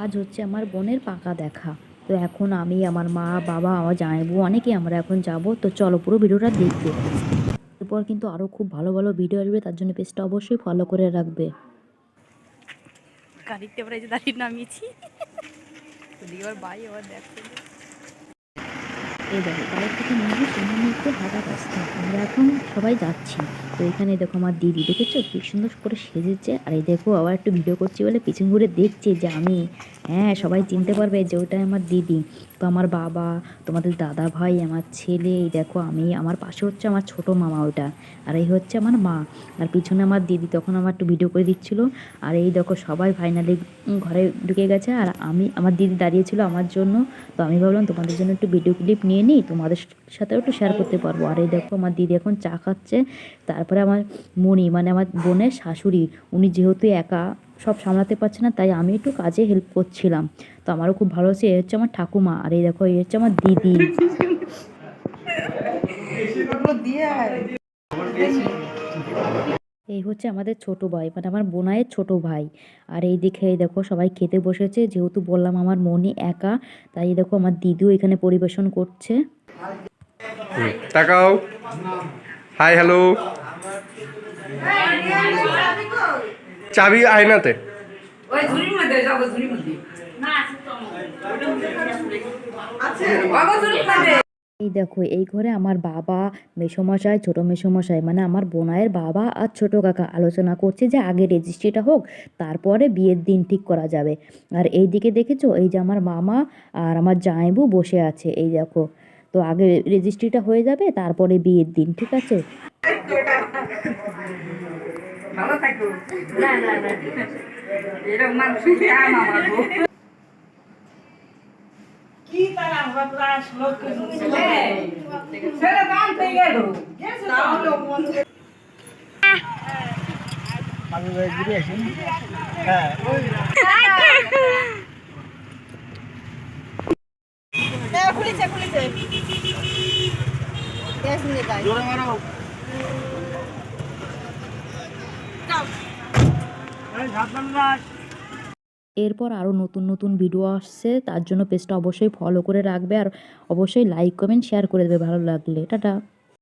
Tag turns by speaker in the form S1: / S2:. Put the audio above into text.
S1: আজ হচ্ছে আমার বোনের পাকা দেখা। তো এখন আমি, আমার মা, বাবা, আমার জামাইবু অনেকেই আমরা এখন যাব। তো চলো পুরো ভিডিওটা দেখবে। এরপর কিন্তু আরও খুব ভালো ভালো ভিডিও আসবে, তার জন্য পেজটা অবশ্যই ফলো করে রাখবে।
S2: গাড়িতে আমরা এই যে দাঁড়িয়ে নামিয়েছি, এবার ভাই আবার দেখো
S1: এই দেখো বাড়ির থেকে নেমে সামনে একটু হাঁটা রাস্তা, আমরা এখন সবাই যাচ্ছি। তো এখানে দেখো আমার দিদি, দেখেছো কি সুন্দর করে সেজেছে। আর এই দেখো আবার একটু ভিডিও করছি বলে পিছন ঘুরে দেখছে যে আমি, হ্যাঁ সবাই চিনতে পারবে যে ওটাই আমার দিদি। তো আমার বাবা, তোমাদের দাদা ভাই, আমার ছেলে, এই দেখো আমি, আমার পাশে হচ্ছে আমার ছোট মামা ওটা, আর এই হচ্ছে আমার মা, আর পিছনে আমার দিদি তখন আমার একটু ভিডিও করে দিচ্ছিল। আর এই দেখো সবাই ফাইনালি ঘরে ঢুকে গেছে, আর আমি, আমার দিদি দাঁড়িয়েছিল আমার জন্য। তো আমি ভাবলাম তোমাদের জন্য একটু ভিডিও ক্লিপ নিয়ে নিই, তোমাদের সাথেও একটু শেয়ার করতে পারবো। আর এই দেখো আমার দিদি এখন চা খাচ্ছে। তারপরে আমার মণি, মানে আমার বোনের শাশুড়ি, উনি যেহেতু একা সব সামলাতে পারছে না, তাই আমি একটু কাজে হেল্প করছিলাম। তো আমারও খুব ভালো হচ্ছে। এই হচ্ছে আমার ঠাকুমা, আর এই দেখো এই হচ্ছে আমার দিদি। এই হচ্ছে আমাদের ছোট ভাই, মানে আমার বোনাইয়ের ছোট ভাই। আর এই দিকে এই দেখো সবাই খেতে বসেছে, যেহেতু বললাম আমার মনি একা, তাই দেখো আমার দিদিও এখানে পরিবেশন করছে।
S3: তাকাও, হাই হ্যালো। চাবি আয়নাতে।
S1: এই দেখো এই ঘরে আমার বাবা, মেসোমশাই, ছোটো মেসোমশাই, মানে আমার বোনাইয়ের বাবা আর ছোট কাকা আলোচনা করছে যে আগে রেজিস্ট্রিটা হোক, তারপরে বিয়ের দিন ঠিক করা যাবে। আর এই দিকে দেখেছো এই যে আমার মামা আর আমার জামাইবু বসে আছে, এই দেখো। তো আগে রেজিস্ট্রিটা হয়ে যাবে, তারপরে বিয়ের দিন, ঠিক আছে। এরপর আরও নতুন নতুন ভিডিও আসছে, তার জন্য পেজটা অবশ্যই ফলো করে রাখবে, আর অবশ্যই লাইক কমেন্ট শেয়ার করে দেবে ভালো লাগলে। টাটা।